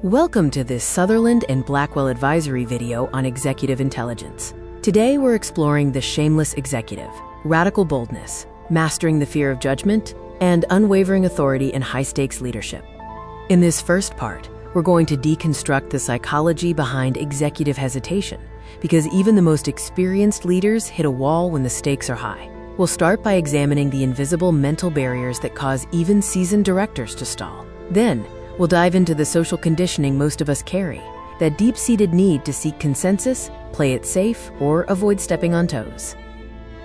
Welcome to this Sutherland and Blackwell advisory video on executive intelligence. Today we're exploring the shameless executive, radical boldness, mastering the fear of judgment, and unwavering authority in high-stakes leadership. In this first part, we're going to deconstruct the psychology behind executive hesitation, because even the most experienced leaders hit a wall when the stakes are high. We'll start by examining the invisible mental barriers that cause even seasoned directors to stall. Then, we'll dive into the social conditioning most of us carry, that deep-seated need to seek consensus, play it safe, or avoid stepping on toes.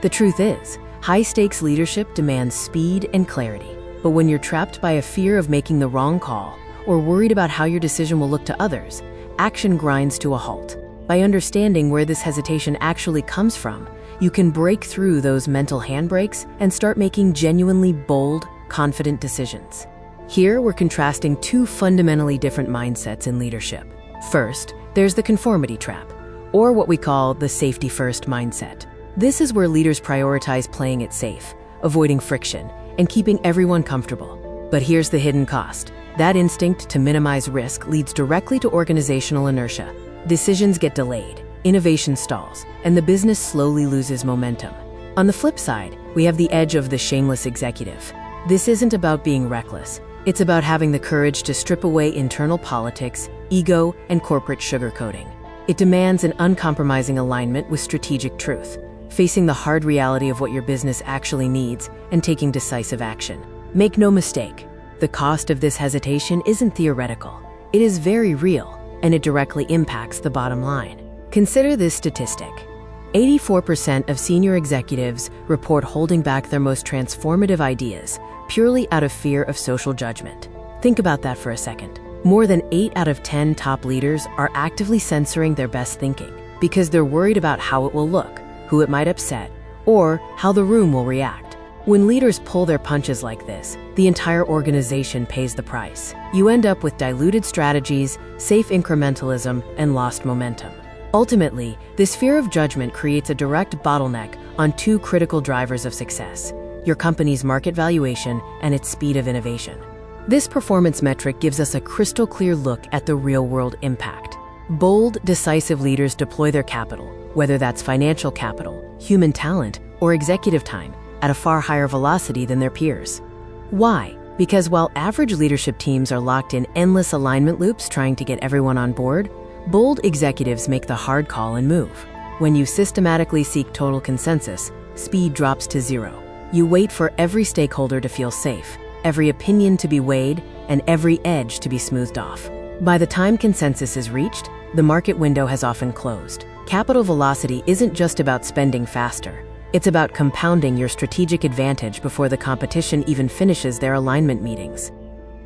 The truth is, high-stakes leadership demands speed and clarity. But when you're trapped by a fear of making the wrong call, or worried about how your decision will look to others, action grinds to a halt. By understanding where this hesitation actually comes from, you can break through those mental handbrakes and start making genuinely bold, confident decisions. Here, we're contrasting two fundamentally different mindsets in leadership. First, there's the conformity trap, or what we call the safety-first mindset. This is where leaders prioritize playing it safe, avoiding friction, and keeping everyone comfortable. But here's the hidden cost. That instinct to minimize risk leads directly to organizational inertia. Decisions get delayed, innovation stalls, and the business slowly loses momentum. On the flip side, we have the edge of the shameless executive. This isn't about being reckless. It's about having the courage to strip away internal politics, ego, and corporate sugarcoating. It demands an uncompromising alignment with strategic truth, facing the hard reality of what your business actually needs and taking decisive action. Make no mistake, the cost of this hesitation isn't theoretical. It is very real, and it directly impacts the bottom line. Consider this statistic. 84% of senior executives report holding back their most transformative ideas purely out of fear of social judgment. Think about that for a second. More than 8 out of 10 top leaders are actively censoring their best thinking because they're worried about how it will look, who it might upset, or how the room will react. When leaders pull their punches like this, the entire organization pays the price. You end up with diluted strategies, safe incrementalism, and lost momentum. Ultimately, this fear of judgment creates a direct bottleneck on two critical drivers of success: your company's market valuation and its speed of innovation. This performance metric gives us a crystal clear look at the real-world impact. Bold, decisive leaders deploy their capital, whether that's financial capital, human talent, or executive time, at a far higher velocity than their peers. Why? Because while average leadership teams are locked in endless alignment loops trying to get everyone on board, bold executives make the hard call and move. When you systematically seek total consensus, speed drops to zero. You wait for every stakeholder to feel safe, every opinion to be weighed, and every edge to be smoothed off. By the time consensus is reached, the market window has often closed. Capital velocity isn't just about spending faster. It's about compounding your strategic advantage before the competition even finishes their alignment meetings.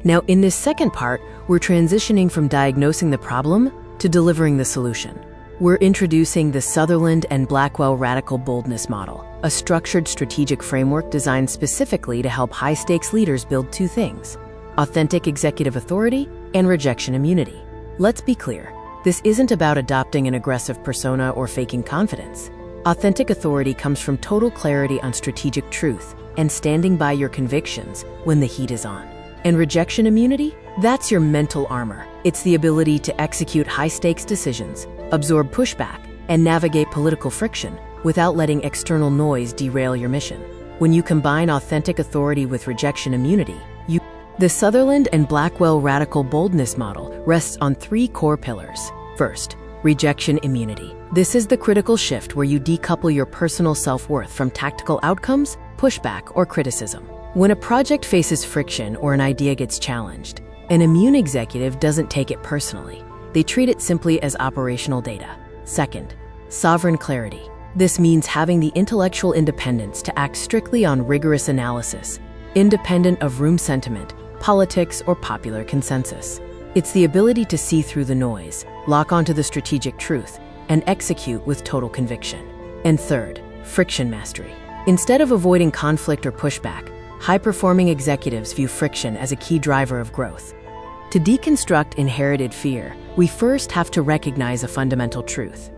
Now, in this second part, we're transitioning from diagnosing the problem to delivering the solution. We're introducing the Sutherland and Blackwell radical boldness model, a structured strategic framework designed specifically to help high-stakes leaders build two things: authentic executive authority and rejection immunity. Let's be clear, this isn't about adopting an aggressive persona or faking confidence. Authentic authority comes from total clarity on strategic truth and standing by your convictions when the heat is on. And rejection immunity? That's your mental armor. It's the ability to execute high-stakes decisions, absorb pushback, and navigate political friction without letting external noise derail your mission. When you combine authentic authority with rejection immunity, The Sutherland and Blackwell radical boldness model rests on 3 core pillars. First, rejection immunity. This is the critical shift where you decouple your personal self-worth from tactical outcomes, pushback, or criticism. When a project faces friction or an idea gets challenged, an immune executive doesn't take it personally. They treat it simply as operational data. Second, sovereign clarity. This means having the intellectual independence to act strictly on rigorous analysis, independent of room sentiment, politics, or popular consensus. It's the ability to see through the noise, lock onto the strategic truth, and execute with total conviction. And third, friction mastery. Instead of avoiding conflict or pushback, high-performing executives view friction as a key driver of growth. To deconstruct inherited fear, we first have to recognize a fundamental truth.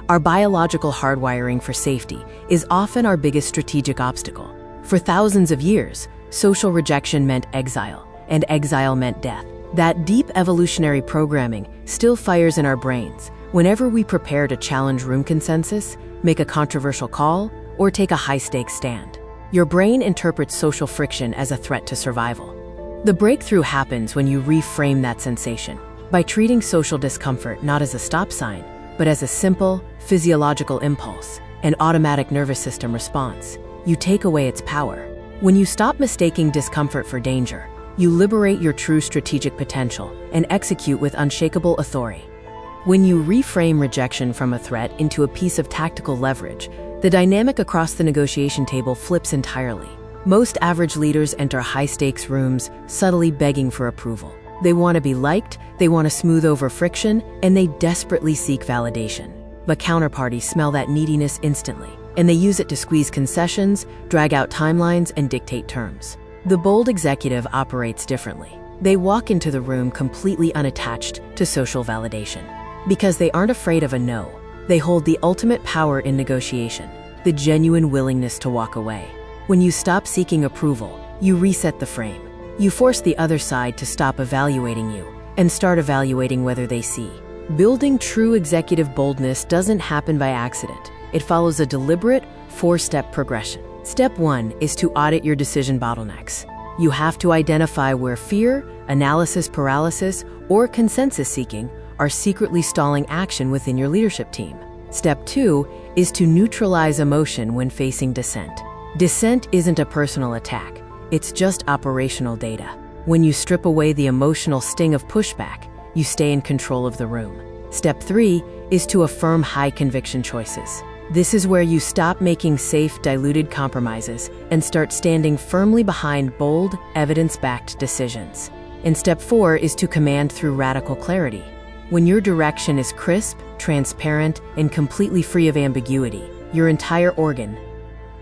Our biological hardwiring for safety is often our biggest strategic obstacle. For thousands of years, social rejection meant exile, and exile meant death. That deep evolutionary programming still fires in our brains whenever we prepare to challenge room consensus, make a controversial call, or take a high-stakes stand. Your brain interprets social friction as a threat to survival. The breakthrough happens when you reframe that sensation by treating social discomfort not as a stop sign, but as a simple, physiological impulse, an automatic nervous system response. You take away its power. When you stop mistaking discomfort for danger, you liberate your true strategic potential and execute with unshakable authority. When you reframe rejection from a threat into a piece of tactical leverage, the dynamic across the negotiation table flips entirely. Most average leaders enter high-stakes rooms subtly begging for approval. They want to be liked, they want to smooth over friction, and they desperately seek validation. But counterparties smell that neediness instantly, and they use it to squeeze concessions, drag out timelines, and dictate terms. The bold executive operates differently. They walk into the room completely unattached to social validation. Because they aren't afraid of a no, they hold the ultimate power in negotiation, the genuine willingness to walk away. When you stop seeking approval, you reset the frame. You force the other side to stop evaluating you and start evaluating whether they see. Building true executive boldness doesn't happen by accident. It follows a deliberate, four-step progression. Step 1 is to audit your decision bottlenecks. You have to identify where fear, analysis paralysis, or consensus seeking are secretly stalling action within your leadership team. Step 2 is to neutralize emotion when facing dissent. Dissent isn't a personal attack, it's just operational data. When you strip away the emotional sting of pushback, you stay in control of the room. Step 3 is to affirm high conviction choices. This is where you stop making safe, diluted compromises and start standing firmly behind bold, evidence-backed decisions. And step 4 is to command through radical clarity. When your direction is crisp, transparent, and completely free of ambiguity, your entire organ.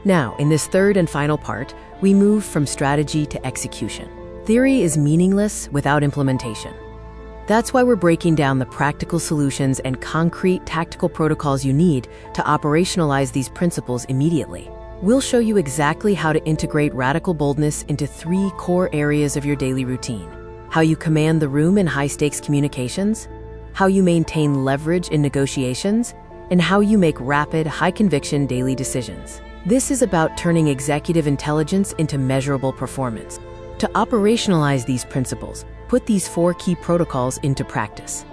Now, in this third and final part, we move from strategy to execution. Theory is meaningless without implementation. That's why we're breaking down the practical solutions and concrete tactical protocols you need to operationalize these principles immediately. We'll show you exactly how to integrate radical boldness into 3 core areas of your daily routine: how you command the room in high-stakes communications, how you maintain leverage in negotiations, and how you make rapid, high-conviction daily decisions. This is about turning executive intelligence into measurable performance. To operationalize these principles, put these 4 key protocols into practice.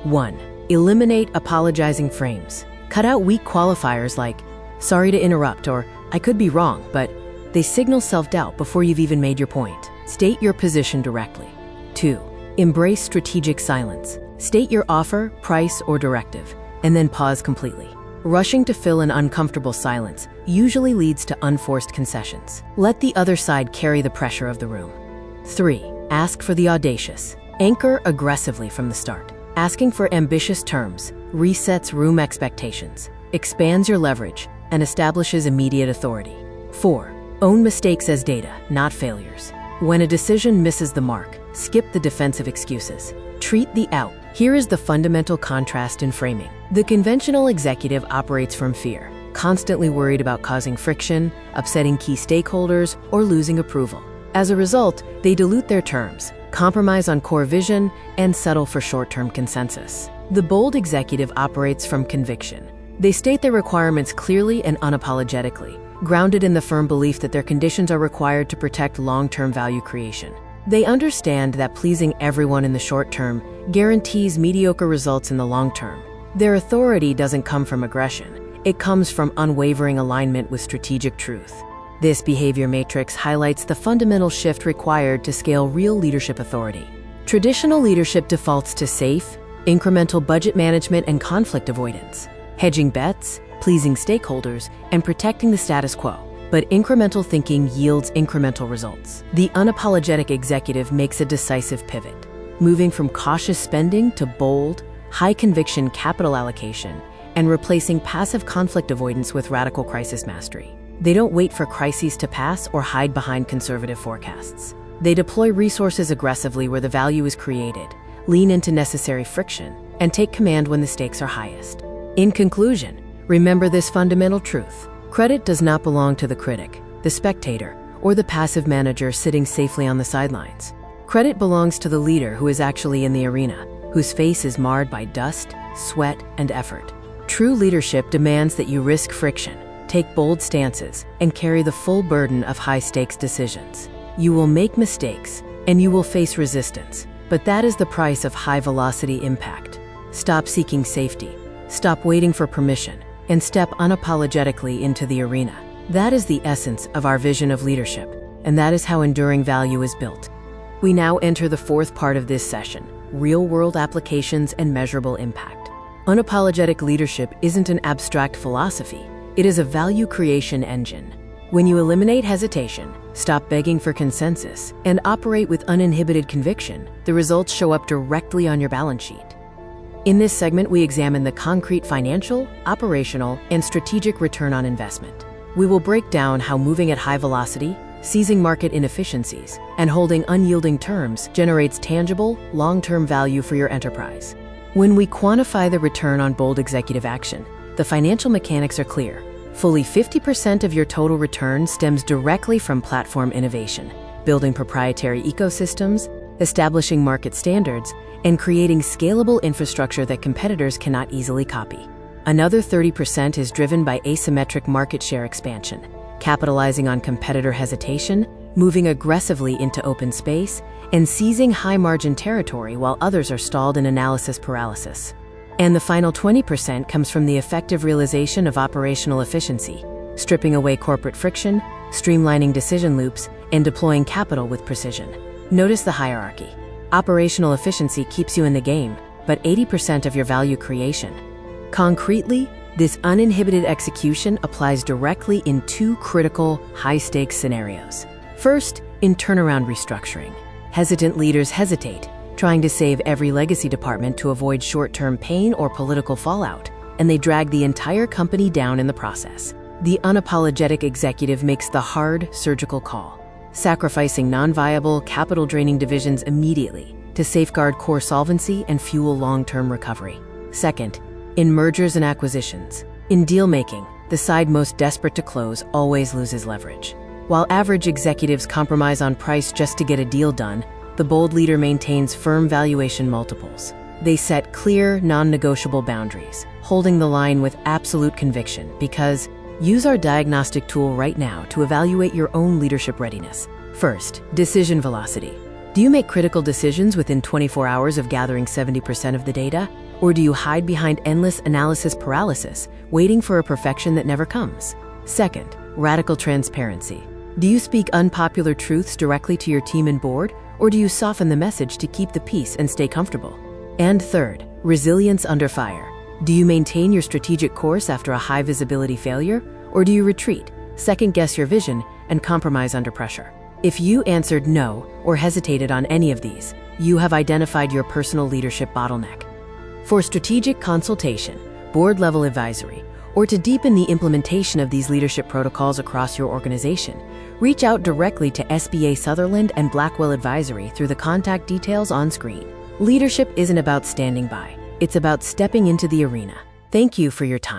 1. Eliminate apologizing frames. Cut out weak qualifiers like, "Sorry to interrupt," or "I could be wrong," but they signal self-doubt before you've even made your point. State your position directly. 2. Embrace strategic silence. State your offer, price, or directive, and then pause completely. Rushing to fill an uncomfortable silence usually leads to unforced concessions. Let the other side carry the pressure of the room. 3. Ask for the audacious. Anchor aggressively from the start. Asking for ambitious terms resets room expectations, expands your leverage, and establishes immediate authority. 4. Own mistakes as data, not failures. When a decision misses the mark, skip the defensive excuses. Treat the out. Here is the fundamental contrast in framing. The conventional executive operates from fear, constantly worried about causing friction, upsetting key stakeholders, or losing approval. As a result, they dilute their terms, compromise on core vision, and settle for short-term consensus. The bold executive operates from conviction. They state their requirements clearly and unapologetically, grounded in the firm belief that their conditions are required to protect long-term value creation. They understand that pleasing everyone in the short term guarantees mediocre results in the long term. Their authority doesn't come from aggression. It comes from unwavering alignment with strategic truth. This behavior matrix highlights the fundamental shift required to scale real leadership authority. Traditional leadership defaults to safe, incremental budget management and conflict avoidance, hedging bets, pleasing stakeholders, and protecting the status quo. But incremental thinking yields incremental results. The unapologetic executive makes a decisive pivot, moving from cautious spending to bold, high-conviction capital allocation, and replacing passive conflict avoidance with radical crisis mastery. They don't wait for crises to pass or hide behind conservative forecasts. They deploy resources aggressively where the value is created, lean into necessary friction, and take command when the stakes are highest. In conclusion, remember this fundamental truth. Credit does not belong to the critic, the spectator, or the passive manager sitting safely on the sidelines. Credit belongs to the leader who is actually in the arena, whose face is marred by dust, sweat, and effort. True leadership demands that you risk friction, take bold stances, and carry the full burden of high-stakes decisions. You will make mistakes, and you will face resistance, but that is the price of high-velocity impact. Stop seeking safety, stop waiting for permission, and step unapologetically into the arena. That is the essence of our vision of leadership, and that is how enduring value is built. We now enter the fourth part of this session: real-world applications and measurable impact. Unapologetic leadership isn't an abstract philosophy. It is a value creation engine. When you eliminate hesitation, stop begging for consensus, and operate with uninhibited conviction, the results show up directly on your balance sheet. In this segment, we examine the concrete financial, operational, and strategic return on investment. We will break down how moving at high velocity, seizing market inefficiencies, and holding unyielding terms generates tangible, long-term value for your enterprise. When we quantify the return on bold executive action, the financial mechanics are clear. Fully 50% of your total return stems directly from platform innovation, building proprietary ecosystems, establishing market standards, and creating scalable infrastructure that competitors cannot easily copy. Another 30% is driven by asymmetric market share expansion, capitalizing on competitor hesitation, moving aggressively into open space, and seizing high-margin territory while others are stalled in analysis paralysis. And the final 20% comes from the effective realization of operational efficiency, stripping away corporate friction, streamlining decision loops, and deploying capital with precision. Notice the hierarchy. Operational efficiency keeps you in the game, but 80% of your value creation. Concretely, this uninhibited execution applies directly in two critical, high-stakes scenarios. First, in turnaround restructuring. Hesitant leaders hesitate, trying to save every legacy department to avoid short-term pain or political fallout, and they drag the entire company down in the process. The unapologetic executive makes the hard, surgical call, sacrificing non-viable, capital-draining divisions immediately to safeguard core solvency and fuel long-term recovery. Second, in mergers and acquisitions. In deal-making, the side most desperate to close always loses leverage. While average executives compromise on price just to get a deal done, the bold leader maintains firm valuation multiples. They set clear, non-negotiable boundaries, holding the line with absolute conviction because use our diagnostic tool right now to evaluate your own leadership readiness. First, decision velocity. Do you make critical decisions within 24 hours of gathering 70% of the data? Or do you hide behind endless analysis paralysis, waiting for a perfection that never comes? Second, radical transparency. Do you speak unpopular truths directly to your team and board, or do you soften the message to keep the peace and stay comfortable? And third, resilience under fire. Do you maintain your strategic course after a high-visibility failure, or do you retreat, second-guess your vision, and compromise under pressure? If you answered no or hesitated on any of these, you have identified your personal leadership bottleneck. For strategic consultation, board-level advisory, or to deepen the implementation of these leadership protocols across your organization, reach out directly to SBA Sutherland and Blackwell Advisory through the contact details on screen. Leadership isn't about standing by. It's about stepping into the arena. Thank you for your time.